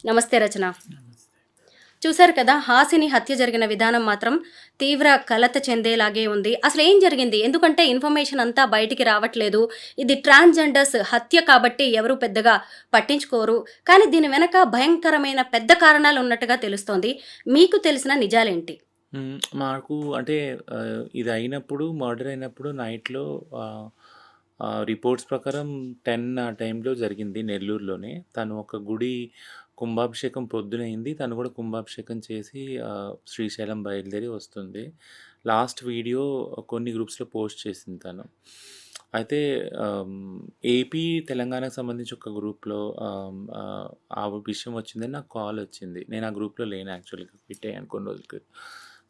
నమస్తే రచన. చూశారు కదా! హాసిని హత్య జరిగిన విధానం మాత్రం తీవ్ర కలత చెందేలాగే ఉంది. అసలేం జరిగింది? ఎందుకంటే ఇన్ఫర్మేషన్ అంతా బయటికి రావట్లేదు. ఇది ట్రాన్స్‌జెండర్స్ హత్య కాబట్టి ఎవరు పెద్దగా పట్టించుకోరు. కానీ దీని వెనక భయంకరమైన పెద్ద కారణాలున్నట్టుగా తెలుస్తోంది. మీకు తెలిసిన నిజాలేంటి? మాకు అంటే ఇది అయినప్పుడు మర్డర్ అయినప్పుడు నైట్‌లో ఆహ్, రిపోర్ట్స్ ప్రకారం 10 ఆ టైంలో జరిగింది నెల్లూరులోనే. తను ఒక గుడి కుంభాభిషేకం పొద్దునయింది. తను కూడా కుంభాభిషేకం చేసి శ్రీశైలం బయలుదేరి వస్తుంది. లాస్ట్ వీడియో కొన్ని గ్రూప్స్‌లో పోస్ట్ చేసింది తను. అయితే ఏపీ, తెలంగాణకు సంబంధించి ఒక గ్రూప్‌లో ఆ విషయం వచ్చిందని నాకు కాల్ వచ్చింది. నేను ఆ గ్రూప్‌లో లేను యాక్చువల్‌గా క్విట్ అయ్యాను కొన్ని రోజులకి.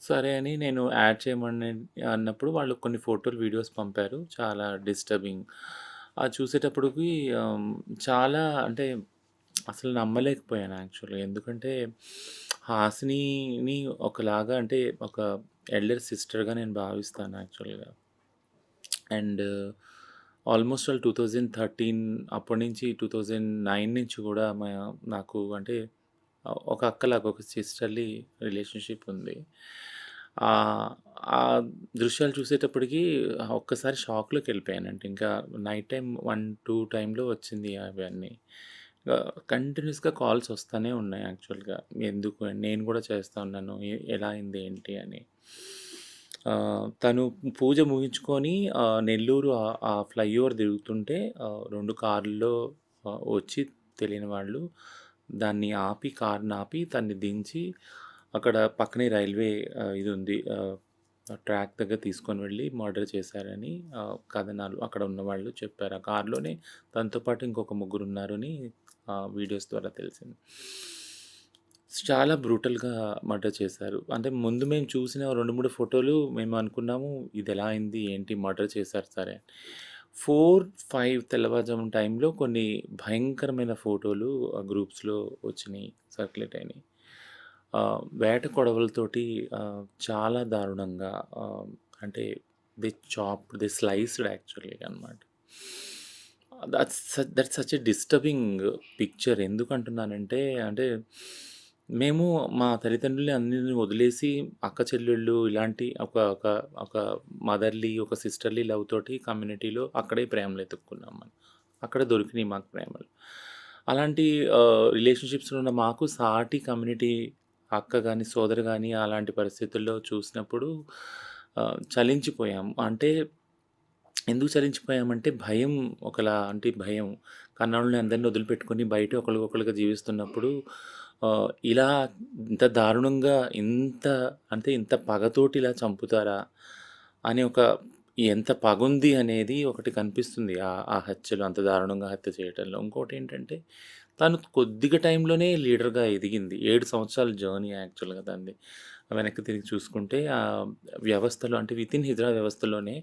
సరే అని నేను యాడ్ చేయమని అన్నప్పుడు వాళ్ళు కొన్ని ఫోటోలు, వీడియోస్ పంపారు. చాలా డిస్టర్బింగ్. అది చూసేటప్పటికి చాలా అంటే అసలు నమ్మలేకపోయాను యాక్చువల్‌గా. ఎందుకంటే హాసినిని ఒకలాగా అంటే ఒక ఎల్డర్ సిస్టర్‌గా నేను భావిస్తాను యాక్చువల్‌గా. అండ్ ఆల్మోస్ట్ ఆల్ 2013 అప్పటి నుంచి 2009 నుంచి కూడా నాకు అంటే ఒక అక్కలాగా ఒక సిస్టర్లీ రిలేషన్షిప్ ఉంది. ఆహ్, ఆ దృశ్యాలు చూసేటప్పటికి ఒక్కసారి షాక్‌లోకి వెళ్ళిపోయానండి. ఇంకా నైట్ టైమ్ 1, 2 టైంలో వచ్చింది అవన్నీ. కంటిన్యూస్‌గా కాల్స్ వస్తానే ఉన్నాయి యాక్చువల్‌గా. ఎందుకు నేను కూడా చేస్తా ఉన్నాను. ఎలా అయింది ఏంటి అని. తను పూజ ముగించుకొని నెల్లూరు ఆ ఫ్లైఓవర్ తిరుగుతుంటే 2 కార్‌ల్లో వచ్చి తెలియని వాళ్ళు దాన్ని ఆపి, కార్‌ని ఆపి తన్ని దించి అక్కడ పక్కనే రైల్వే ఇది ఉంది. ట్రాక్ దగ్గర తీసుకొని వెళ్ళి మర్డర్ చేశారని కథనాలు అక్కడ ఉన్నవాళ్ళు చెప్పారు. ఆ కార్‌లోనే తనతో పాటు ఇంకొక ముగ్గురున్నారని వీడియోస్ ద్వారా తెలిసింది. చాలా బ్రూటల్‌గా మర్డర్ చేశారు. అంటే ముందు మేము చూసిన 2, 3 ఫోటోలు మేము అనుకున్నాము ఇదెలా అయింది? ఏంటి? మర్డర్ చేశారు సరే. 4, 5 తెల్లవారుజామున టైంలో కొన్ని భయంకరమైన ఫోటోలు గ్రూప్స్‌లో వచ్చినియి. సర్క్యులేట్ అయినియి. వేట కొడవలతోటి చాలా దారుణంగా అంటే దే స్లైస్డ్ యాక్చువల్లీ అన్నమాట. That's such a disturbing picture. ఎందుకంటున్నానంటే అంటే మేము మా తల్లిదండ్రుల్ని అందరిని వదిలేసి అక్క చెల్లెళ్ళు ఇలాంటి ఒక ఒక ఒక మదర్‌లీ, ఒక సిస్టర్‌లీ లవ్ తోటి కమ్యూనిటీలో అక్కడే ప్రేమలు ఎతుక్కున్నాం మనం. అక్కడ దొరికినాయి మాకు ప్రేమలు. అలాంటి రిలేషన్‌షిప్స్‌లో ఉన్న మాకు సాటి కమ్యూనిటీ అక్క గాని, సోదరి గాని అలాంటి పరిస్థితుల్లో చూసినప్పుడు చలించిపోయాం. అంటే ఎందుకు చలించిపోయామంటే భయం ఒకలాంటి భయం. కన్నోళ్ళని అందరిని వదిలిపెట్టుకొని బయట ఒకళ్ళకొకళ్ళుగా జీవిస్తున్నప్పుడు ఇలా ఇంత దారుణంగా ఇంత పగతోటి ఇలా చంపుతారా? అని ఎంత పగుంది అనేది ఒకటి కనిపిస్తుంది ఆ హత్యలో అంత దారుణంగా హత్య చేయటంలో. ఇంకోటేంటంటే తను కొద్దిగా టైంలోనే లీడర్‌గా ఎదిగింది. 7 సంవత్సరాల జర్నీ యాక్చువల్‌గా తనది. వెనక్కి తిరిగి చూసుకుంటే వ్యవస్థలో అంటే వితిన్ హిజ్రా వ్యవస్థలోనే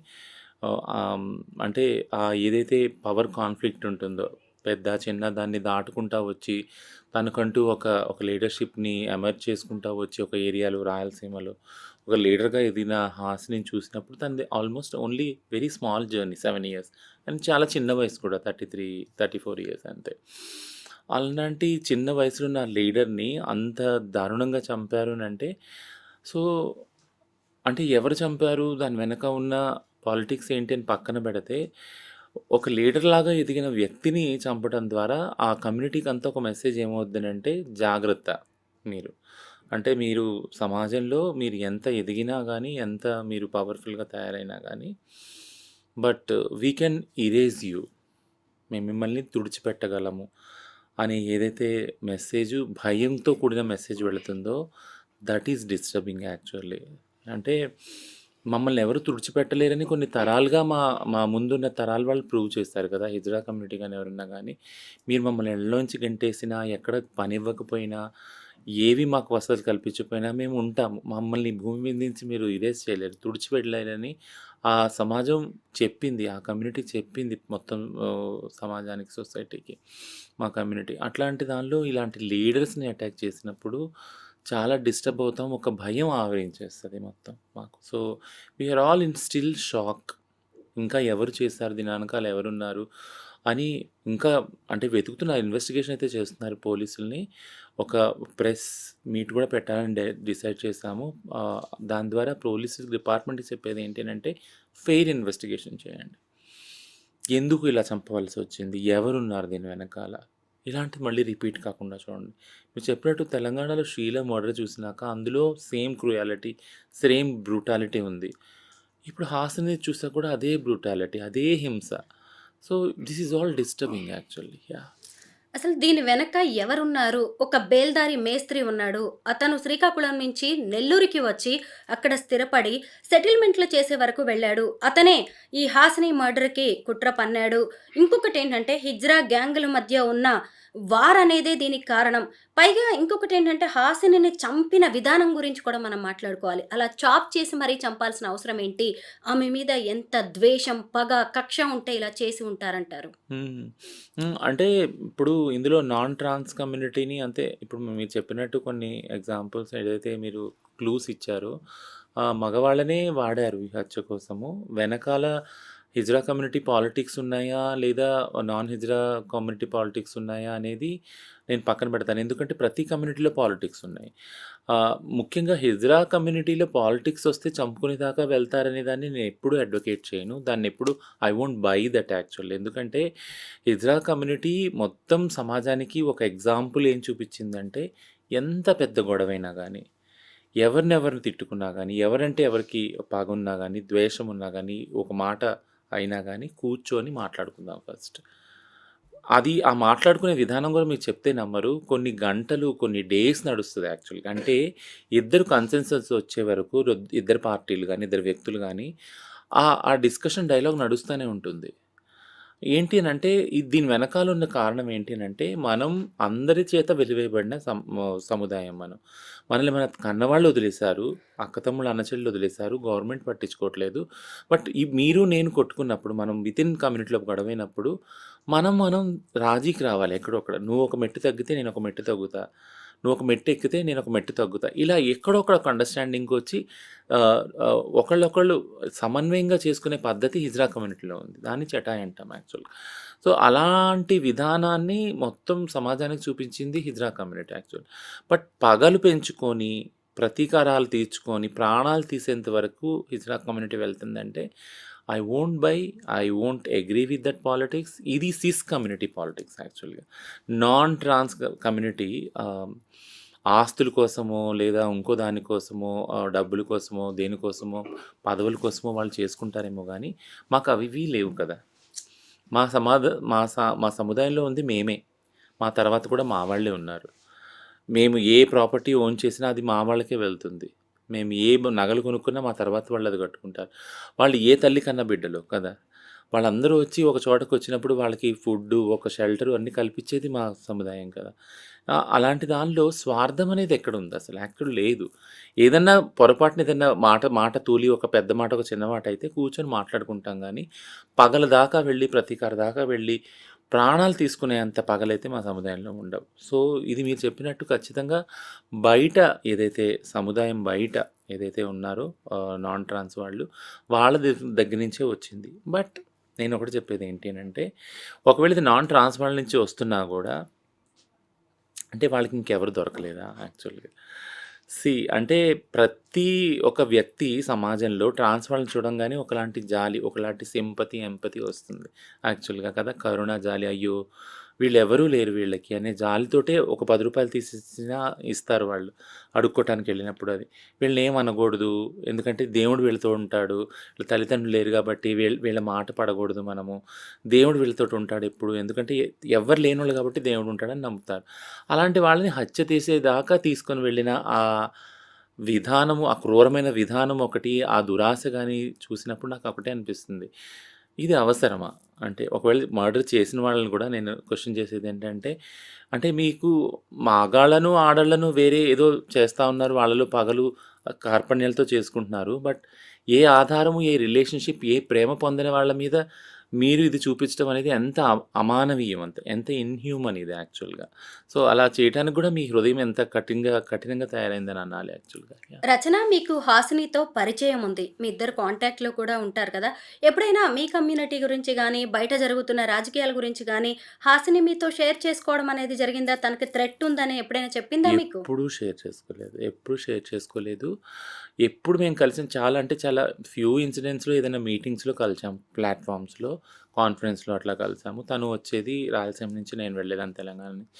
అంటే ఏదైతే పవర్ కాన్‌ఫ్లిక్ట్ ఉంటుందో పెద్ద, చిన్న దాన్ని దాటుకుంటా వచ్చి తనకంటూ ఒక లీడర్‌షిప్‌ని ఎమర్జ్ చేసుకుంటా వచ్చి ఒక ఏరియాలో రాయలసీమలో ఒక లీడర్‌గా ఎదిగిన హాసినిని చూసినప్పుడు తనది almost only very small journey 7 years. And చాలా చిన్న వయసు కూడా 33, 34 ఇయర్స్ అంతే. అలాంటి చిన్న వయసులో ఉన్న లీడర్‌ని అంత దారుణంగా చంపారు అనంటే సో, అంటే ఎవరు చంపారు? దాని వెనక ఉన్న పాలిటిక్స్ ఏంటి అని పక్కన పెడితే, ఒక లీడర్‌లాగా ఎదిగిన వ్యక్తిని చంపడం ద్వారా ఆ కమ్యూనిటీకంతా ఒక మెసేజ్ ఏమవుద్దనంటే జాగ్రత్త మీరు. అంటే మీరు సమాజంలో మీరు ఎంత ఎదిగినా గానీ, ఎంత మీరు పవర్‌ఫుల్‌గా తయారైనా గానీ, but we can erase you. మేము మిమ్మల్ని తుడిచిపెట్టగలము అని ఏదైతే మెసేజు భయంతో కూడిన మెసేజ్ వెళుతుందో దట్ ఈస్ డిస్టర్బింగ్ యాక్చువల్లీ. అంటే మమ్మల్ని ఎవరు తుడిచిపెట్టలేరని కొన్ని తరాలుగా మా మా ముందున్న తరాల వాళ్ళు ప్రూవ్ చేస్తారు కదా! హిజ్రా కమ్యూనిటీ గాని ఎవరన్నా గానీ, మీరు మమ్మల్ని ఇళ్ళలోంచి గెంటేసినా, ఎక్కడ పనివ్వకపోయినా, ఏవి మాకు వసతులు కల్పించకపోయినా మేము ఉంటాము. మమ్మల్ని భూమి మీద నుంచి మీరు ఇరేజ్ చేయలేరు, తుడిచిపెట్టలేరని ఆ సమాజం చెప్పింది. ఆ కమ్యూనిటీ చెప్పింది మొత్తం సమాజానికి, సొసైటీకి. మా కమ్యూనిటీ. అట్లాంటి దానిలో ఇలాంటి లీడర్స్‌ని అటాక్ చేసినప్పుడు చాలా డిస్టర్బ్ అవుతాం. ఒక భయం ఆవరించేస్తది మొత్తం మాకు. So, we are all in still shock. ఇంకా ఎవరు చేశారు? దీని వెనకాల ఎవరున్నారు? అని ఇంకా అంటే వెతుకుతున్నారు. ఇన్వెస్టిగేషన్ అయితే చేస్తున్నారు పోలీసుల్ని. ఒక ప్రెస్ మీట్ కూడా పెట్టాలని డిసైడ్ చేశాము. దాని ద్వారా పోలీస్ డిపార్ట్మెంట్‌కి చెప్పేది ఏంటనంటే ఫెయిర్ ఇన్వెస్టిగేషన్ చేయండి. ఎందుకు ఇలా చంపవలసి వచ్చింది? ఎవరున్నారు దీని వెనకాల? ఇలాంటివి మళ్ళీ రిపీట్ కాకుండా చూడండి. మీరు చెప్పినట్టు తెలంగాణలో షీలా మర్డర్ చూసినాక అందులో సేమ్ క్రూయాలిటీ, సేమ్ బ్రూటాలిటీ ఉంది. ఇప్పుడు హాసిని చూసా కూడా అదే బ్రూటాలిటీ, అదే హింస. So this is all disturbing actually. Yeah! అసలు దీని వెనక ఎవరున్నారు? ఒక బేల్దారి మేస్త్రి ఉన్నాడు. అతను శ్రీకాకుళం నుంచి నెల్లూరుకి వచ్చి అక్కడ స్థిరపడి సెటిల్మెంట్లు చేసే వరకు వెళ్ళాడు. అతనే ఈ హాసిని మర్డర్‌కి కుట్ర పన్నాడు. ఇంకొకటేంటంటే హిజ్రా గ్యాంగుల మధ్య ఉన్న వార్ అనేదే దీనికి కారణం. పైగా ఇంకొకటేంటంటే హాసినిని చంపిన విధానం గురించి కూడా మనం మాట్లాడుకోవాలి. అలా చాప్ చేసి మరీ చంపాల్సిన అవసరం ఏంటి? ఆమె మీద ఎంత ద్వేషం, పగ, కక్ష ఉంటే ఇలా చేసి ఉంటారంటారు? హ్మ్. అంటే ఇప్పుడు ఇందులో నాన్ ట్రాన్స్ కమ్యూనిటీని అంటే ఇప్పుడు మీరు చెప్పినట్టు కొన్ని ఎగ్జాంపుల్స్ ఏదైతే మీరు క్లూస్ ఇచ్చారో మగవాళ్ళనే వాడారు ఈ హత్య కోసము. వెనకాల హిజ్రా కమ్యూనిటీ పాలిటిక్స్ ఉన్నాయా? లేదా నాన్ హిజ్రా కమ్యూనిటీ పాలిటిక్స్ ఉన్నాయా? అనేది నేను పక్కన పెడతాను. ఎందుకంటే ప్రతి కమ్యూనిటీలో పాలిటిక్స్ ఉన్నాయి. ముఖ్యంగా హిజ్రా కమ్యూనిటీలో పాలిటిక్స్ వస్తే చంపుకునే దాకా వెళ్తారనే దాన్ని నేను ఎప్పుడూ అడ్వకేట్ చేయను. దాన్ని ఎప్పుడు I won't by that actually. ఎందుకంటే హిజ్రా కమ్యూనిటీ మొత్తం సమాజానికి ఒక ఎగ్జాంపుల్ ఏం చూపించిందంటే ఎంత పెద్ద గొడవైనా కానీ, ఎవరినెవరిని తిట్టుకున్నా గానీ, ఎవరంటే ఎవరికి పగున్నా గానీ, ద్వేషం ఉన్నా గానీ, ఒక మాట అయినా గానీ కూర్చొని మాట్లాడుకుందాం ఫస్ట్. అది ఆ మాట్లాడుకునే విధానం కూడా మీరు చెప్తే నమ్మరు. కొన్ని గంటలు, కొన్ని డేస్ నడుస్తది యాక్చువల్‌గా. అంటే ఇద్దరు కన్సెన్సస్ వచ్చే వరకు ఇద్దరు పార్టీలు గానీ, ఇద్దరు వ్యక్తులు గానీ ఆ డిస్కషన్ డైలాగ్ నడుస్తూనే ఉంటుంది. ఏంటి అనంటే దీని వెనకాల ఉన్న కారణం ఏంటి అనంటే మనం అందరి చేత వెలివేయబడిన సముదాయం మనం. మనల్ని మన కన్నవాళ్ళు వదిలేశారు. అక్కతమ్ముళ్ళు, అన్నచెల్లెలు వదిలేశారు. గవర్నమెంట్ పట్టించుకోవట్లేదు. బట్ మీరు నేను కొట్టుకున్నప్పుడు మనం వితిన్ కమ్యూనిటీలో గొడవైనప్పుడు మనం రాజీకి రావాలి ఎక్కడో అక్కడ. నువ్వు ఒక మెట్టు తగ్గితే నేను ఒక మెట్టు తగ్గుతా. నువ్వు ఒక మెట్టు ఎక్కితే నేను ఒక మెట్టు తగ్గుతా. ఇలా ఎక్కడో అక్కడ ఒక అండర్‌స్టాండింగ్‌కొచ్చి ఒకళ్ళొకళ్ళు సమన్వయంగా చేసుకునే పద్ధతి హిజ్రా కమ్యూనిటీలో ఉంది. దాన్ని చటాయి అంటాం యాక్చువల్‌గా. సో, అలాంటి విధానాన్ని మొత్తం సమాజానికి చూపించింది హిజ్రా కమ్యూనిటీ యాక్చువల్. బట్ పగలు పెంచుకొని, ప్రతీకారాలు తీర్చుకొని, ప్రాణాలు తీసేంత వరకు హిజ్రా కమ్యూనిటీ వెళ్తుందంటే I won't agree with that politics. ఇది సిస్ కమ్యూనిటీ పాలిటిక్స్ యాక్చువల్‌గా. నాన్ ట్రాన్స్ కమ్యూనిటీ ఆస్తుల కోసమో, లేదా ఇంకో దాని కోసమో, డబ్బుల కోసమో, దేనికోసమో, పదవుల కోసమో వాళ్ళు చేసుకుంటారేమో గానీ, మాకు అవివి లేవు కదా! మా సమాధ మా స మా సముదాయంలో ఉంది మేమే. మా తర్వాత కూడా మా వాళ్ళే ఉన్నారు. మేము ఏ ప్రాపర్టీ ఓన్ చేసినా అది మా వాళ్ళకే వెళ్తుంది. మేము ఏ నగలు కొనుక్కున్నా మా తర్వాత వాళ్ళు అది కట్టుకుంటారు. వాళ్ళు ఏ తల్లి కన్న బిడ్డలో కదా! వాళ్ళందరూ వచ్చి ఒక చోటకొచ్చినప్పుడు వాళ్ళకి ఫుడ్డు, ఒక షెల్టరు అన్నీ కల్పించేది మా సముదాయం కదా! అలాంటి దానిలో స్వార్థం అనేది ఎక్కడుంది అసలు? యాక్చువల్ లేదు. ఏదన్నా పొరపాటున ఏదన్నా మాట తూలి ఒక పెద్ద మాట, ఒక చిన్న మాట అయితే కూర్చొని మాట్లాడుకుంటాం గానీ, పగల దాకా వెళ్ళి, ప్రతీకార దాకా వెళ్ళి, ప్రాణాలు తీసుకునేంత పగలైతే మా సముదాయంలో ఉండవు. సో, ఇది మీరు చెప్పినట్టు ఖచ్చితంగా బయట ఏదైతే సముదాయం బయట ఏదైతే ఉన్నారో నాన్ ట్రాన్స్ వాళ్ళు, వాళ్ళ దగ్గర నుంచే వచ్చింది. బట్ నేనొకటి చెప్పేది ఏంటి అనంటే, ఒకవేళ ఇది నాన్ ట్రాన్స్ వాళ్ళ నుంచి వస్తున్నా గూడా అంటే వాళ్ళకి ఇంకెవరు దొరకలేదా యాక్చువల్‌గా? అంటే ప్రతి ఒక వ్యక్తి సమాజంలో ట్రాన్స్ వాళ్ళని చూడంగానే ఒకలాంటి జాలి, ఒకలాంటి సింపతి, ఎంపతి వస్తుంది యాక్చువల్‌గా కదా! కరుణ, జాలి అయ్యో! వీళ్ళెవరూ లేరు వీళ్ళకి అనే జాలితోటే ఒక రూ. 10 తీసిచ్చినా ఇస్తారు వాళ్ళు అడుక్కోటానికెళ్ళినప్పుడు అది. వీళ్ళనేం అనకూడదు. ఎందుకంటే దేవుడు వీళ్ళతో ఉంటాడు. వీళ్ళ తల్లిదండ్రులు లేరు కాబట్టి వీళ్ళ మాట పడకూడదు మనము. దేవుడు వీళ్ళతోటి ఉంటాడు ఎప్పుడు. ఎందుకంటే ఎవ్వరు లేనోళ్ళు కాబట్టి దేవుడు ఉంటాడని నమ్ముతారు. అలాంటి వాళ్ళని హత్య చేసేదాకా తీసుకొని వెళ్ళిన ఆ విధానము, ఆ క్రూరమైన విధానం ఒకటి, ఆ దురాశ గాని చూసినప్పుడు నాకు ఒకటే అనిపిస్తుంది. ఇది అవసరమా? అంటే ఒకవేళ మర్డర్ చేసిన వాళ్ళని కూడా నేను క్వెషన్ చేసేదేంటంటే, అంటే మీకు మగాళ్ళను, ఆడళ్ళను వేరే ఏదో చేస్తా ఉన్నారు. వాళ్ళలో పగలు, కార్పణ్యాలతో చేసుకుంటున్నారు. బట్ ఏ ఆధారము, ఏ రిలేషన్‌షిప్, ఏ ప్రేమ పొందని వాళ్ళ మీద మీరు ఇది చూపించడం అనేది ఎంత అమానవీయం, ఎంత ఇన్‌హ్యూమన్ ఇది యాక్చువల్‌గా. సో, అలా చేయటానికి కూడా మీ హృదయం ఎంత కఠినంగా తయారైందని అనాలి యాక్చువల్‌గా. యాహ్! రచన మీకు హాసినితో పరిచయం ఉంది. మీ ఇద్దరు కాంటాక్ట్‌లో కూడా ఉంటారు కదా! ఎప్పుడైనా మీ కమ్యూనిటీ గురించి గానీ, బయట జరుగుతున్న రాజకీయాల గురించి గానీ, హాసిని మీతో షేర్ చేసుకోవడం అనేది జరిగిందా? తనకి థ్రెట్ ఉందని ఎప్పుడైనా చెప్పిందా మీకు? ఎప్పుడూ షేర్ చేసుకోలేదు. ఎప్పుడు షేర్ చేసుకోలేదు. ఎప్పుడు మేము కలిసిన చాలా అంటే చాలా ఫ్యూ ఇన్సిడెంట్స్‌లో ఏదైనా మీటింగ్స్‌లో కలిసాం. ప్లాట్‌ఫార్మ్స్‌లో, కాన్ఫరెన్స్‌లో అట్లా కలిసాము. తను వచ్చేది రాయలసీమ నుంచి, నేను వెళ్ళేదాన్ని తెలంగాణ నుంచి.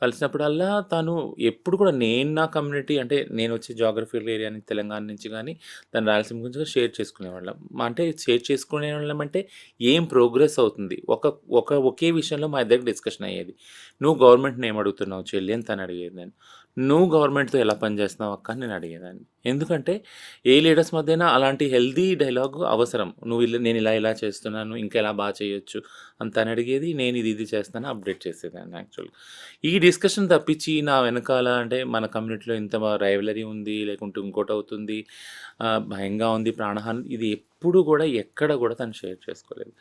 కలిసినప్పుడల్లా తను ఎప్పుడు కూడా నేను నా కమ్యూనిటీ అంటే నేను వచ్చే జియోగ్రఫికల్ ఏరియా నుంచి తెలంగాణ నుంచి గానీ, తను రాయలసీమ గురించి కూడా షేర్ చేసుకునేవాళ్ళం. అంటే షేర్ చేసుకునేవాళ్ళం అంటే ఏం ప్రోగ్రెస్ అవుతుంది. ఒకే విషయంలో మా ఇద్దరికి డిస్కషన్ అయ్యేది. "నువ్వు గవర్నమెంట్‌ని ఏం అడుగుతున్నావు చెల్లి" అని తను అడిగేది నన్ను. "నువ్వు గవర్నమెంట్‌తో ఎలా పని చేస్తున్నావు అక్క" అని నేను అడిగేదాన్ని. ఎందుకంటే ఏ లీడర్స్ మధ్యన అలాంటి హెల్తీ డైలాగ్ అవసరం. నేను ఇలా చేస్తున్నాను, ఇంకా ఎలా చేయొచ్చు అని తను అడిగేది. నేను ఇది చేస్తాను అప్డేట్ చేసేదాన్ని యాక్చువల్‌గా. ఈ డిస్కషన్ తప్పించి నా వెనకాల అంటే మన కమ్యూనిటీలో ఇంత రైవలరీ ఉంది, లేకుంటే ఇంకోటవుతుంది, భయంగా ఉంది, ప్రాణహాని ఇది ఎప్పుడు కూడా ఎక్కడ కూడా తను షేర్ చేసుకోలేదు.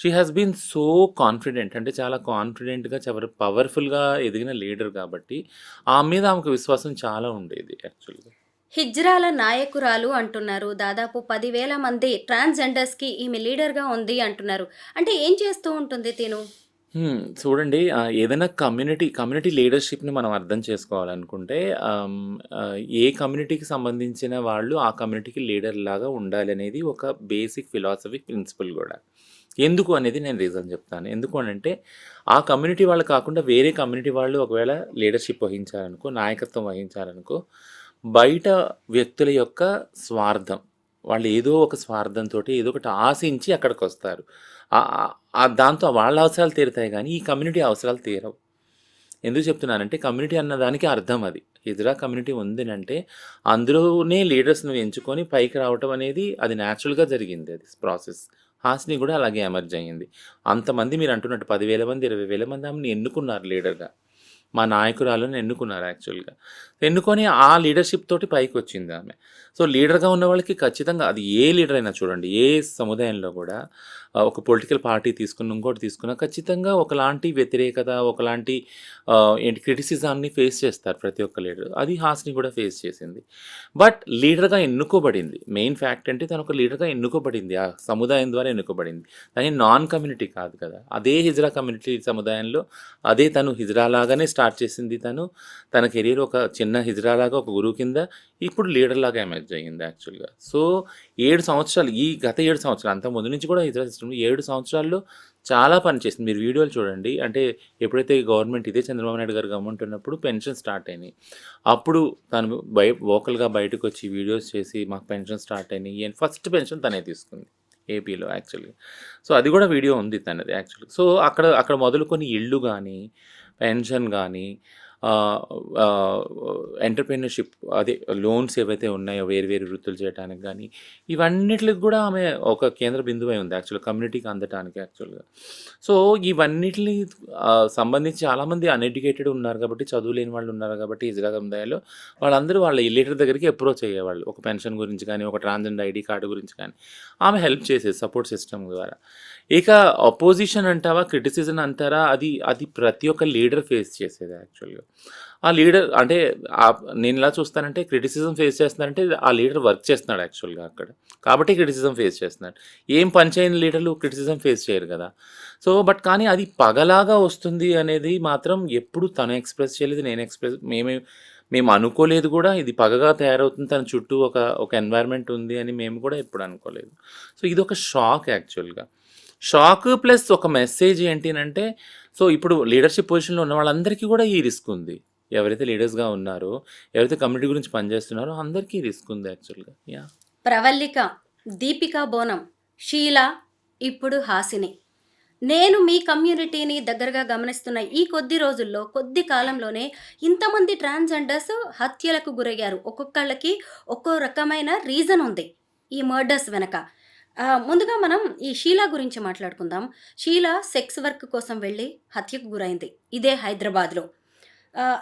She has been so confident, అంటే చాలా కాన్ఫిడెంట్‌గా పవర్‌ఫుల్‌గా ఎదిగిన లీడర్ కాబట్టి ఆమె మీద ఆమెకు విశ్వాసం చాలా ఉండేది యాక్చువల్‌గా. హిజ్రాల నాయకురాలు అంటున్నారు. దాదాపు 10,000 మంది ట్రాన్స్‌జెండర్స్‌కి ఈమె లీడర్‌గా ఉంది అంటున్నారు. అంటే ఏం చేస్తూ ఉంటుంది తిను? చూడండి, ఏదైనా కమ్యూనిటీ లీడర్‌షిప్‌ని మనం అర్థం చేసుకోవాలనుకుంటే ఏ కమ్యూనిటీకి సంబంధించిన వాళ్ళు ఆ కమ్యూనిటీకి లీడర్‌లాగా ఉండాలనేది ఒక బేసిక్ ఫిలాసఫీ ప్రిన్సిపల్ గూడా. ఎందుకు అనేది నేను రీజన్ చెప్తాను. ఎందుకు అనంటే ఆ కమ్యూనిటీ వాళ్ళు కాకుండా వేరే కమ్యూనిటీ వాళ్ళు ఒకవేళ లీడర్‌షిప్ వహించారనుకో, నాయకత్వం వహించారనుకో, బయట వ్యక్తుల యొక్క స్వార్థం, వాళ్ళు ఏదో ఒక స్వార్థంతోటి ఏదో ఒకటి ఆశించి అక్కడికొస్తారు. దాంతో వాళ్ళ అవసరాలు తీరుతాయి గానీ, ఈ కమ్యూనిటీ అవసరాలు తీరవు. ఎందుకు చెప్తున్నానంటే కమ్యూనిటీ అన్నదానికి అర్థం అది. హిజ్రా కమ్యూనిటీ ఉందనంటే అందులోనే లీడర్స్‌ని ఎంచుకొని పైకి రావటం అనేది అది న్యాచురల్‌గా జరిగింది అది ప్రాసెస్. హాసిని కూడా అలాగే ఎమర్జ్ అయ్యింది. అంతమంది మీరు అంటున్నట్టు 10,000 మంది, 20,000 మంది ఆమెని ఎన్నుకున్నారు లీడర్‌గా. మా నాయకురాలను ఎన్నుకున్నారు యాక్చువల్‌గా. ఎన్నుకొని ఆ లీడర్‌షిప్ తోటి పైకొచ్చిందామె. సో, లీడర్‌గా ఉన్న వాళ్ళకి ఖచ్చితంగా అది ఏ లీడర్ అయినా చూడండి, ఏ సముదాయంలో కూడా ఒక పొలిటికల్ పార్టీ తీసుకున్న, ఇంకోటి తీసుకున్నా ఖచ్చితంగా ఒకలాంటి వ్యతిరేకత, ఒకలాంటి క్రిటిసిజాన్ని ఫేస్ చేస్తారు ప్రతి ఒక్క లీడర్. అది హాసిని కూడా ఫేస్ చేసింది. బట్ లీడర్‌గా ఎన్నుకోబడింది. మెయిన్ ఫ్యాక్ట్ అంటే తను ఒక లీడర్‌గా ఎన్నుకోబడింది. ఆ సముదాయం ద్వారా ఎన్నుకోబడింది. తను నాన్ కమ్యూనిటీ కాదు కదా! అదే హిజ్రా కమ్యూనిటీ సముదాయంలో అదే తను హిజ్రా లాగానే స్టార్ట్ చేసింది తను. తన కెరీర్ ఒక చిన్న హిజ్రా లాగా ఒక గురువు కింద, ఇప్పుడు లీడర్ లాగా ఎమర్జ్ అయ్యింది యాక్చువల్‌గా. సో, 7 సంవత్సరాలు, ఈ గత 7 సంవత్సరాలు, అంతకుముందు నుంచి కూడా హిజ్రా సిస్టమ్‌లో 7 సంవత్సరాల్లో చాలా పని చేసింది. మీరు వీడియోలు చూడండి. అంటే ఎప్పుడైతే గవర్నమెంట్ ఇదే చంద్రబాబు నాయుడు గారు గవర్నమెంట్ ఉన్నప్పుడు పెన్షన్ స్టార్ట్ అయినాయి. అప్పుడు తను వోకల్‌గా బయటకొచ్చి వీడియోస్ చేసి మాకు పెన్షన్ స్టార్ట్ అయినాయి అని ఫస్ట్ పెన్షన్ తనే తీసుకుంది ఏపీలో యాక్చువల్‌గా. సో, అది కూడా వీడియో ఉంది తనది యాక్చువల్‌గా. సో, అక్కడ మొదలుకొని ఇల్లు గానీ, పెన్షన్ గానీ, ఎంటర్‌ప్రెన్యూర్‌షిప్, అదే లోన్స్ ఏవైతే ఉన్నాయో వేరు వేరు వృత్తులు చేయటానికి గానీ, ఇవన్నిట్లికి గూడా ఆమె ఒక కేంద్ర బిందువై ఉంది యాక్చువల్‌గా కమ్యూనిటీకి అందటానికి యాక్చువల్‌గా. సో, ఇవన్నిటిని సంబంధించి చాలామంది అన్‌ఎడ్యుకేటెడ్ ఉన్నారు కాబట్టి, చదువు లేని వాళ్ళు ఉన్నారు కాబట్టి హిజ్రా సముదాయంలో వాళ్ళందరూ వాళ్ళ లీడర్ దగ్గరికి అప్రోచ్ అయ్యేవాళ్ళు. ఒక పెన్షన్ గురించి కానీ, ఒక ట్రాన్స్‌జెండర్ ఐడీ కార్డ్ గురించి కానీ. ఆమె హెల్ప్ చేసేది సపోర్ట్ సిస్టమ్ ద్వారా. ఇక అపోజిషన్ అంటావా, క్రిటిసిజం అంటారా, అది ప్రతి ఒక్క లీడర్ ఫేస్ చేసేది యాక్చువల్‌గా. ఆ లీడర్ అంటే నేను ఎలా చూస్తానంటే క్రిటిసిజం ఫేస్ చేస్తున్నారంటే ఆ లీడర్ వర్క్ చేస్తున్నాడు యాక్చువల్‌గా అక్కడ. కాబట్టి క్రిటిసిజం ఫేస్ చేస్తున్నాడు. ఏం పని చేయని లీడర్లు క్రిటిసిజం ఫేస్ చేయరు కదా! సో, కానీ అది పగలాగా వస్తుంది అనేది మాత్రం ఎప్పుడు తను ఎక్స్‌ప్రెస్ చేయలేదు. మేము అనుకోలేదు కూడా, ఇది పగగా తయారవుతుంది, తన చుట్టూ ఒక ఎన్వైర్న్‌మెంట్ ఉంది అని మేము కూడా ఎప్పుడు అనుకోలేదు. సో, ఇదొక షాక్ యాక్చువల్‌గా. షాక్ ప్లస్ ఒక మెసేజ్ ఏంటి అనంటే, సో, ఇప్పుడు లీడర్‌షిప్ పొజిషన్‌లో ఉన్న వాళ్ళందరికీ కూడా ఈ రిస్క్ ఉంది. ఎవరైతే లీడర్స్‌గా ఉన్నారో, ఎవరైతే కమ్యూనిటీ గురించి పనిచేస్తున్నారో అందరికీ రిస్క్ ఉంది యాక్చువల్‌గా. యాహ్! ప్రవల్లిక, దీపికా బోనం, షీల, ఇప్పుడు హాసిని. నేను మీ కమ్యూనిటీని దగ్గరగా గమనిస్తున్న ఈ కొద్ది రోజుల్లో, కొద్ది కాలంలోనే ఇంతమంది ట్రాన్స్‌జెండర్స్ హత్యలకు గురయ్యారు. ఒక్కొక్కళ్ళకి ఒక్కో రకమైన రీజన్ ఉంది ఈ మర్డర్స్ వెనక. ముందుగా మనం ఈ షీల గురించి మాట్లాడుకుందాం. షీల సెక్స్ వర్క్ కోసం వెళ్ళి హత్యకు గురైంది. ఇదే హైదరాబాద్‌లో.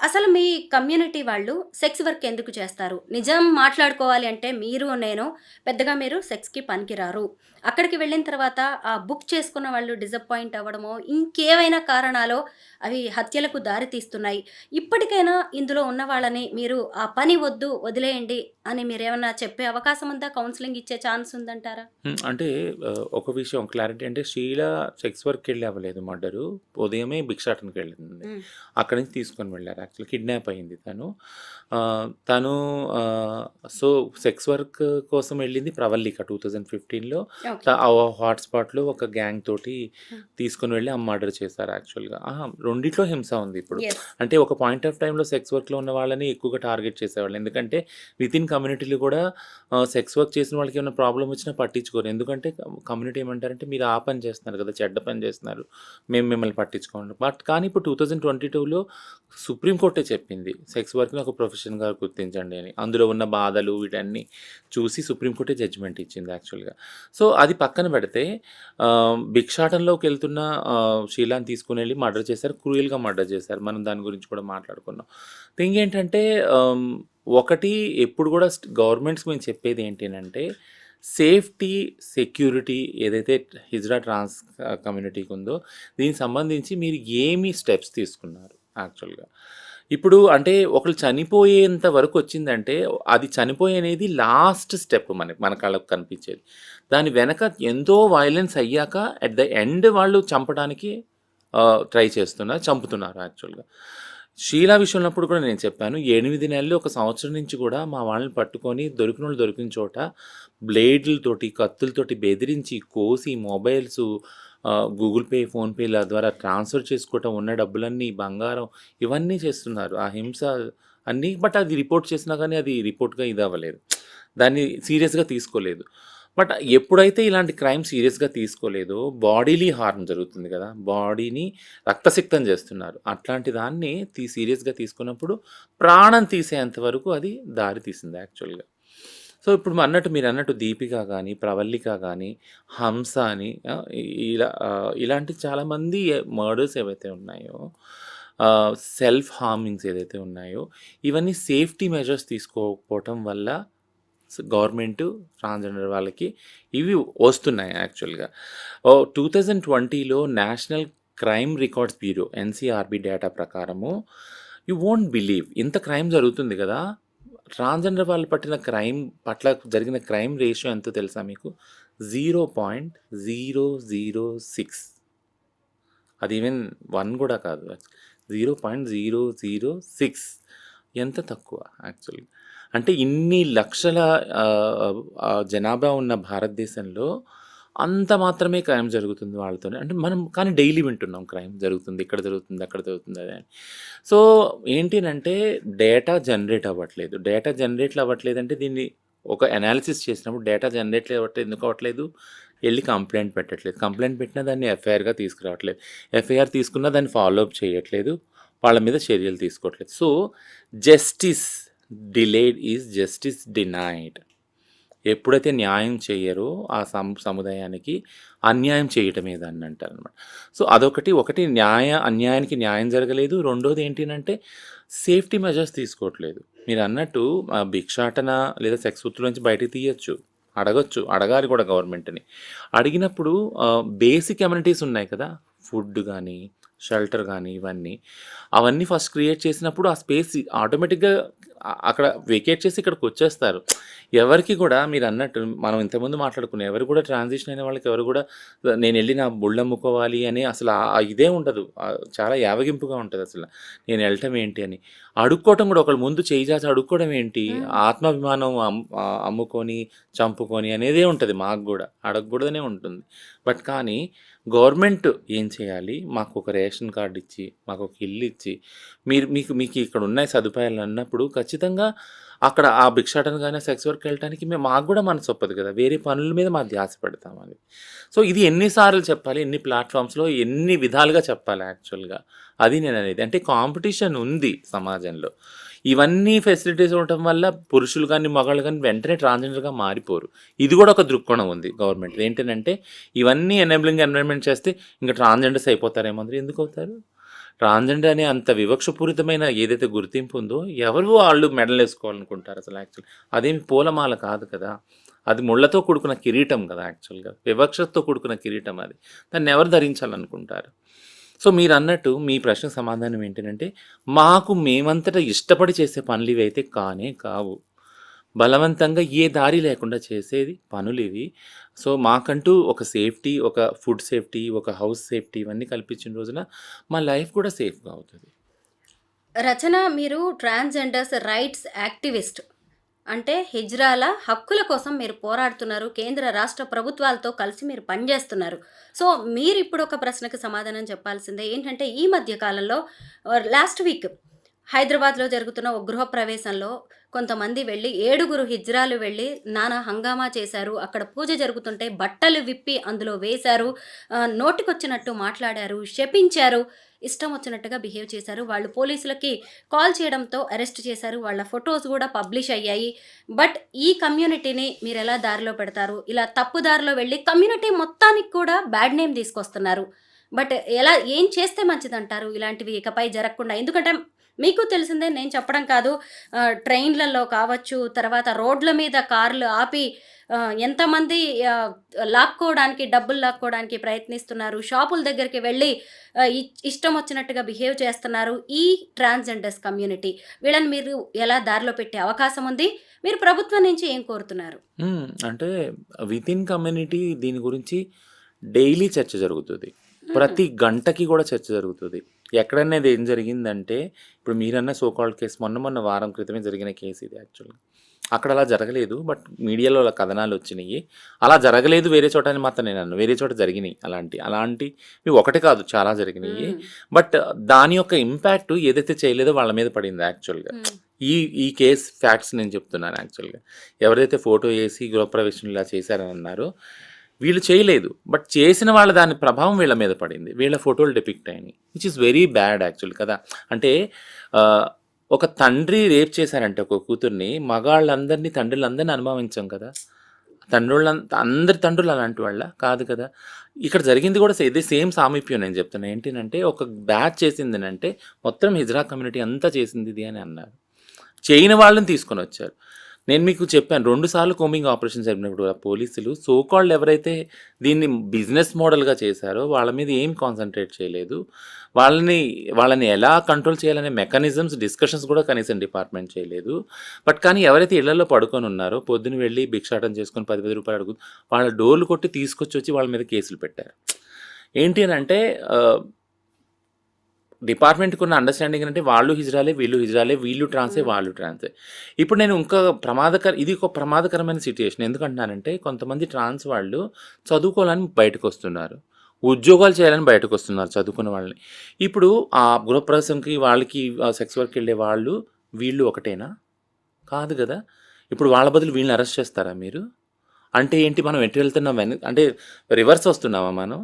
అసలు మీ కమ్యూనిటీ వాళ్ళు సెక్స్ వర్క్ ఎందుకు చేస్తారు? నిజం మాట్లాడుకోవాలి అంటే మీరు, నేను పెద్దగా మీరు సెక్స్‌కి పనికిరారు. అక్కడికి వెళ్ళిన తర్వాత బుక్ చేసుకున్న వాళ్ళు డిసప్పాయింట్ అవ్వడమో, ఇంకేవైనా కారణాలో అవి హత్యలకు దారి తీస్తున్నాయి. ఇప్పటికైనా ఇందులో ఉన్న వాళ్ళని మీరు ఆ పని వద్దు, వదిలేయండి అని మీరేమన్నా చెప్పే అవకాశం ఉందా? కౌన్సెలింగ్ ఇచ్చే ఛాన్స్ ఉందంటారా? అంటే ఒక విషయం క్లారిటీ అంటే షీలా సెక్స్ వర్క్‌కెళ్ళి అవ్వలేదు మర్డరు. ఉదయమే భిక్షాటనకెళ్ళింది. హ్మ్. అక్కడి నుంచి తీసుకొని వెళ్లారు. యాక్చువల్లీ కిడ్నాప్ అయింది తను. తను సో, సెక్స్ వర్క్ కోసం వెళ్ళింది ప్రవల్లిక 2015లో. ఓకే. ఆ హాట్‌స్పాట్‌లో ఒక గ్యాంగ్ తోటి హ్మ్. తీసుకొని వెళ్ళి మర్డర్ చేశారు యాక్చువల్‌గా. రెండిట్లో హింస ఉంది ఇప్పుడు. యెస్. అంటే ఒక పాయింట్ ఆఫ్ టైమ్‌లో సెక్స్ వర్క్‌లో ఉన్న వాళ్ళని ఎక్కువగా టార్గెట్ చేసేవాళ్ళు. ఎందుకంటే వితిన్ కమ్యూనిటీలో కూడా సెక్స్ వర్క్ చేసిన వాళ్ళకి ఏమైనా ప్రాబ్లమ్ వచ్చినా పట్టించుకోరు. ఎందుకంటే కమ్యూనిటీ ఏమంటారంటే మీరు ఆ పని చేస్తున్నారు కదా! చెడ్డ పని చేస్తున్నారు. మేము మిమ్మల్ని పట్టించుకోము. కానీ ఇప్పుడు 2022లో సుప్రీం కోర్టే చెప్పింది. సెక్స్ వర్క్‌ని ఒక ప్రొఫెషన్‌గా గుర్తించండి అని. అందులో ఉన్న బాధలు వీటన్నీ చూసి సుప్రీం కోర్టే జడ్జిమెంట్ ఇచ్చింది యాక్చువల్‌గా. సో, అది పక్కన పెడితే భిక్షాటనలోకెళ్తున్న షీలాని తీసుకొనెళ్ళి మర్డర్ చేశారు. క్రూయల్‌గా మర్డర్ చేశారు. మనం దాని గురించి కూడా మాట్లాడుకున్నాం. థింగ్ ఏంటంటే ఒకటి ఎప్పుడు కూడా గవర్నమెంట్స్‌కి మేము చెప్పేది ఏంటి అంటే సేఫ్టీ, సెక్యూరిటీ ఏదైతే హిజ్రా ట్రాన్స్ కమ్యూనిటీకి ఉందో దీనికి సంబంధించి మీరు ఏమి స్టెప్స్ తీసుకున్నారు యాక్చువల్‌గా? ఇప్పుడు అంటే ఒకళ్ళు చనిపోయేంత వరకు వచ్చిందంటే అది అనేది లాస్ట్ స్టెప్ మన కళ్ళకు కనిపించేది. దాని వెనక ఎంతో వయలెన్స్ అయ్యాక అట్ ద ఎండ్ వాళ్ళు చంపడానికి ట్రై చేస్తున్నారు. చంపుతున్నారు యాక్చువల్‌గా. షీలా విషయంలో కూడా నేను చెప్పాను. 8 నెలలు, ఒక సంవత్సరం నుంచి కూడా మా వాళ్ళని పట్టుకొని దొరికినోళ్ళు దొరికిన చోట బ్లేడ్‌లతోటి, కత్తులతోటి బెదిరించి, కోసి, మొబైల్సు, గూగుల్ పే, ఫోన్‌పేల ద్వారా ట్రాన్స్‌ఫర్ చేసుకోవటం, ఉన్న డబ్బులన్నీ, బంగారం ఇవన్నీ చేస్తున్నారు. ఆ హింస అన్నీ. బట్ అది రిపోర్ట్ చేసినా కానీ అది రిపోర్ట్‌గా ఇదవ్వలేదు. దాన్ని సీరియస్‌గా తీసుకోలేదు. బట్ ఎప్పుడైతే ఇలాంటి క్రైమ్ సీరియస్‌గా తీసుకోలేదో బాడీలీ హార్మ్ జరుగుతుంది కదా! బాడీని రక్తసిక్తం చేస్తున్నారు. అట్లాంటి దాన్ని సీరియస్‌గా తీసుకున్నప్పుడు ప్రాణం తీసేంత వరకు అది దారి తీసింది యాక్చువల్‌గా. సో, ఇప్పుడు మీరన్నట్టు దీపిక గానీ, ప్రవల్లిక గానీ, హంస అని ఇలాంటి చాలామంది మర్డర్స్ ఏవైతే ఉన్నాయో, సెల్ఫ్ హార్మింగ్స్ ఏదైతే ఉన్నాయో, ఇవన్నీ సేఫ్టీ మెజర్స్ తీసుకోకపోవటం వల్ల గవర్నమెంటు ట్రాన్స్‌జెండర్ వాళ్ళకి ఇవి వస్తున్నాయి యాక్చువల్‌గా. 2020లో national crime records bureau NCRB data ప్రకారము యూ వోంట్ బిలీవ్ ఇంత క్రైమ్ జరుగుతుంది కదా! ట్రాన్స్‌జెండర్ వాళ్ళు పట్ల జరిగిన క్రైమ్ రేషియో ఎంతో తెలుసా మీకు? 0.006. అది ఈవెన్ 1 కూడా కాదు. 0.006. ఎంత తక్కువ యాక్చువల్‌గా. అంటే ఇన్ని లక్షల జనాభా ఉన్న భారతదేశంలో అంత మాత్రమే క్రైమ్ జరుగుతుంది వాళ్ళతోనే. అంటే మనం కానీ డైలీ వింటున్నాం క్రైమ్ జరుగుతుంది, ఇక్కడ జరుగుతుంది, అక్కడ జరుగుతుంది అది అని. సో, ఏంటినంటే డేటా జనరేట్ అవ్వట్లేదు. డేటా అవ్వట్లేదంటే దీన్ని ఒక అనాలిసిస్ చేసినప్పుడు డేటా జనరేట్ అవ్వట్లేదు. ఎందుకు అవ్వట్లేదు? ఎళ్లి కంప్లెయింట్ పెట్టట్లేదు. కంప్లెయింట్ పెట్టినా దాన్ని ఎఫ్ఐఆర్‌గా తీసుకురావట్లేదు. ఎఫ్ఐఆర్ తీసుకున్నా దాన్ని ఫాలో అప్ చేయట్లేదు. వాళ్ళ మీద చర్యలు తీసుకోవట్లేదు. So, justice delayed is justice denied. ఎప్పుడైతే న్యాయం చెయ్యరో ఆ సముదాయానికి అన్యాయం చేయటమే దాన్ని అంటారనమాట. సో, ఒకటి అన్యాయానికి న్యాయం జరగలేదు. రెండోది ఏంటినంటే సేఫ్టీ మెజర్స్ తీసుకోవట్లేదు. మీరన్నట్టు భిక్షాటన లేదా సెక్స్ వృత్తిలో నుంచి బయటికి తీయొచ్చు. అడగాలి కూడా గవర్నమెంట్‌ని. అడిగినప్పుడు బేసిక్ అమ్యూనిటీస్ ఉన్నాయి కదా! ఫుడ్ గానీ, షెల్టర్ గానీ అవన్నీ ఫస్ట్ క్రియేట్ చేసినప్పుడు ఆ స్పేస్ ఆటోమేటిక్‌గా అక్కడ వెకేట్ చేసి ఇక్కడికొచ్చేస్తారు. ఎవరికి కూడా మీరన్నట్టు మనం ఇంతకుముందు మాట్లాడుకున్నాం. ఎవరు కూడా ట్రాన్సిషన్ అయిన వాళ్ళకి ఎవరు కూడా నేనెళ్ళి నా బుళ్ళమ్ముకోవాలి అని అసలు ఇదే ఉండదు. చాలా యావగింపుగా ఉంటదసల. నేనెళ్ళటం ఏంటి అని. అడుక్కోవటం కూడా ఒకళ్ళ ముందు చేయి చాచి అడుక్కోవడం ఏంటి? ఆత్మాభిమానం అమ్ముకొని, చంపుకొని అనేదే ఉంటది మాకు గూడా. అడగకూడదనే ఉంటుంది. బట్ కానీ గవర్నమెంట్ ఏం చేయాలి? మాకొక రేషన్ కార్డ్ ఇచ్చి, మాకొక ఇల్లు ఇచ్చి, మీకు ఇక్కడ ఉన్నాయి సదుపాయాలు అన్నప్పుడు ఖచ్చితంగా అక్కడ ఆ భిక్షాటన గాని, సెక్స్ వర్క్‌కి వెళ్ళటానికి మాకు కూడా మనసొప్పదు కదా! వేరే పనుల మీద మా ధ్యాస పెడతామని. సో, ఇది ఎన్ని సార్లు చెప్పాలి? ఎన్ని ప్లాట్‌ఫామ్స్‌లో ఎన్ని విధాలుగా చెప్పాలి యాక్చువల్‌గా. అది నేననేది. అంటే కాంపిటీషన్ ఉంది సమాజంలో. ఇవన్నీ ఫెసిలిటీస్ ఉండటం వల్ల పురుషులు గాని, మగాళ్ళు గాని వెంటనే ట్రాన్స్‌జెండర్‌గా మారిపోరు. ఇది కూడా ఒక దృక్కోణం ఉంది గవర్నమెంట్‌ది. ఏంటనంటే ఇవన్నీ ఎనేబులింగ్ ఎన్విరాన్మెంట్ చేస్తే ఇంక ట్రాన్స్‌జెండర్స్ అయిపోతారేమో అందరూ. ఎందుకవుతారు? ట్రాన్స్జెండర్ అనే అంత వివక్షపూరితమైన ఏదైతే గుర్తింపు ఉందో ఎవరు వాళ్ళు మెడల్ వేసుకోవాలనుకుంటారు అసలు యాక్చువల్. అదేమి పూలమాల కాదు కదా, అది ముళ్ళతో కూడుకున్న కిరీటం కదా యాక్చువల్గా, వివక్షతో కూడుకున్న కిరీటం అది. దాన్ని ఎవరు ధరించాలనుకుంటారు? సో మీరు అన్నట్టు మీ ప్రశ్నకు సమాధానం ఏంటంటే, మాకు మేమంతటా ఇష్టపడి చేసే పనులు ఇవి అయితే కానే కావు. బలవంతంగా ఏ దారి లేకుండా చేసేది పనులు ఇవి. సో మాకంటూ ఒక సేఫ్టీ, ఒక ఫుడ్ సేఫ్టీ, ఒక హౌస్ సేఫ్టీ ఇవన్నీ కల్పించిన రోజున మా లైఫ్ కూడా సేఫ్గా అవుతుంది. రచన, మీరు ట్రాన్స్జెండర్స్ రైట్స్ యాక్టివిస్ట్. అంటే హిజ్రాల హక్కుల కోసం మీరు పోరాడుతున్నారు. కేంద్ర రాష్ట్ర ప్రభుత్వాలతో కలిసి మీరు పనిచేస్తున్నారు. సో మీరు ఇప్పుడు ఒక ప్రశ్నకు సమాధానం చెప్పాల్సిందే. ఏంటంటే ఈ మధ్య కాలంలో లాస్ట్ వీక్ హైదరాబాద్లో జరుగుతున్న ఒక గృహప్రవేశంలో కొంతమంది వెళ్ళి 7 హిజ్రాలు వెళ్ళి నానా హంగామా చేశారు. అక్కడ పూజ జరుగుతుంటే బట్టలు విప్పి అందులో వేశారు, నోటికొచ్చినట్టు మాట్లాడారు, శపించారు, ఇష్టం వచ్చినట్టుగా బిహేవ్ చేశారు. వాళ్ళు పోలీసులకి కాల్ చేయడంతో అరెస్ట్ చేశారు. వాళ్ళ ఫొటోస్ కూడా పబ్లిష్ అయ్యాయి. బట్ ఈ కమ్యూనిటీని మీరు ఎలా దారిలో పెడతారు? ఇలా తప్పు దారిలో వెళ్ళి కమ్యూనిటీ మొత్తానికి కూడా బ్యాడ్ నేమ్ తీసుకొస్తున్నారు. బట్ ఏం చేస్తే మంచిదంటారు ఇలాంటివి ఇకపై జరగకుండా? ఎందుకంటే మీకు తెలిసిందే, నేను చెప్పడం కాదు, ట్రైన్లలో కావచ్చు, తర్వాత రోడ్ల మీద కార్లు ఆపి ఎంతమంది లాక్కోవడానికి, డబ్బులు లాక్కోవడానికి ప్రయత్నిస్తున్నారు. షాపుల దగ్గరికి వెళ్ళి ఇష్టం వచ్చినట్టుగా బిహేవ్ చేస్తున్నారు ఈ ట్రాన్స్జెండర్స్ కమ్యూనిటీ. వీళ్ళని మీరు ఎలా దారిలో పెట్టే అవకాశం ఉంది? మీరు ప్రభుత్వం నుంచి ఏం కోరుతున్నారు? అంటే విత్ ఇన్ కమ్యూనిటీ దీని గురించి డైలీ చర్చ జరుగుతుంది. ప్రతి గంటకి కూడా చర్చ జరుగుతుంది. ఎక్కడనేది ఏం జరిగిందంటే, ఇప్పుడు మీరన్న సోకాల్డ్ కేసు మొన్న వారం క్రితమే జరిగిన కేసు ఇది యాక్చువల్గా. అక్కడ అలా జరగలేదు, బట్ మీడియాలో అలా కథనాలు వచ్చినాయి. అలా జరగలేదు వేరే చోట అని మాత్రం నేను అన్నాను. వేరే చోట జరిగినాయి అలాంటివి ఒకటి కాదు, చాలా జరిగినాయి. బట్ దాని యొక్క ఇంపాక్ట్ ఏదైతే చేయలేదో వాళ్ళ మీద పడింది యాక్చువల్గా. ఈ కేస్ ఫ్యాక్ట్స్ నేను చెప్తున్నాను యాక్చువల్గా. ఎవరైతే ఫోటో వేసి గృహప్రవేశం ఇలా చేశారని అన్నారో వీళ్ళు చేయలేదు, బట్ చేసిన వాళ్ళ దాని ప్రభావం వీళ్ళ మీద పడింది. వీళ్ళ ఫోటోలు డిపిక్ట్ అయినాయి, which is very bad actual కదా. అంటే ఒక తండ్రి రేప్ చేశారంటే ఒక కూతుర్ని, మగాళ్ళందరినీ తండ్రులందరినీ అనుభవించాం కదా. అందరి తండ్రులు అలాంటి వాళ్ళ కాదు కదా. ఇక్కడ జరిగింది కూడా ఇదే సేమ్ సామీప్యం. నేను చెప్తున్నా ఏంటంటే, ఒక బ్యాచ్ చేసింది అంటే మొత్తం హిజ్రా కమ్యూనిటీ అంతా చేసింది ఇది అని అన్నారు. చేయని వాళ్ళని తీసుకొని వచ్చారు. నేను మీకు చెప్పాను 2 సార్లు కోమింగ్ ఆపరేషన్ జరిపినప్పుడు పోలీసులు సోకాల్డ్ ఎవరైతే దీన్ని బిజినెస్ మోడల్గా చేశారో వాళ్ళ మీద ఏం కాన్సన్ట్రేట్ చేయలేదు. వాళ్ళని ఎలా కంట్రోల్ చేయాలనే మెకానిజమ్స్ డిస్కషన్స్ కూడా కనీసం డిపార్ట్మెంట్ చేయలేదు. బట్ కానీ ఎవరైతే ఇళ్లలో పడుకొని ఉన్నారో, పొద్దున వెళ్ళి భిక్షాటం చేసుకొని 10 రూపాయలు అడుగు వాళ్ళ డోర్లు కొట్టి తీసుకొచ్చి వాళ్ళ మీద కేసులు పెట్టారు. ఏంటి అని అంటే డిపార్ట్మెంట్కి ఉన్న అండర్స్టాండింగ్ అంటే వాళ్ళు హిజ్రాలే, వీళ్ళు ట్రాన్సే, వాళ్ళు ట్రాన్సే. ఇప్పుడు నేను ఇంకా ఇది ఒక ప్రమాదకరమైన సిచ్యుయేషన్. ఎందుకంటున్నానంటే, కొంతమంది ట్రాన్స్ వాళ్ళు చదువుకోవాలని బయటకు వస్తున్నారు, ఉద్యోగాలు చేయాలని బయటకు వస్తున్నారు చదువుకున్న వాళ్ళని. ఇప్పుడు ఆ గృహప్రవేశంకి వాళ్ళకి సెక్స్ వర్క్ వెళ్ళే వీళ్ళు ఒకటేనా? కాదు కదా. ఇప్పుడు వాళ్ళ బదులు వీళ్ళని అరెస్ట్ చేస్తారా మీరు? అంటే ఏంటి, మనం ఎటు వెళ్తున్నాం? అంటే రివర్స్ వస్తున్నామా మనం?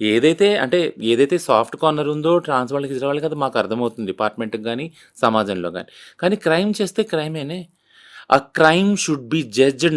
ఏదైతే సాఫ్ట్ కార్నర్ ఉందో ట్రాన్స్ వాళ్ళకి, హిజ్రా వాళ్ళకి, అది మాకు అర్థమవుతుంది డిపార్ట్మెంట్కి కానీ సమాజంలో కానీ. కానీ క్రైమ్ చేస్తే క్రైమేనే. ఆ క్రైమ్ షుడ్ బి జడ్జ్డ్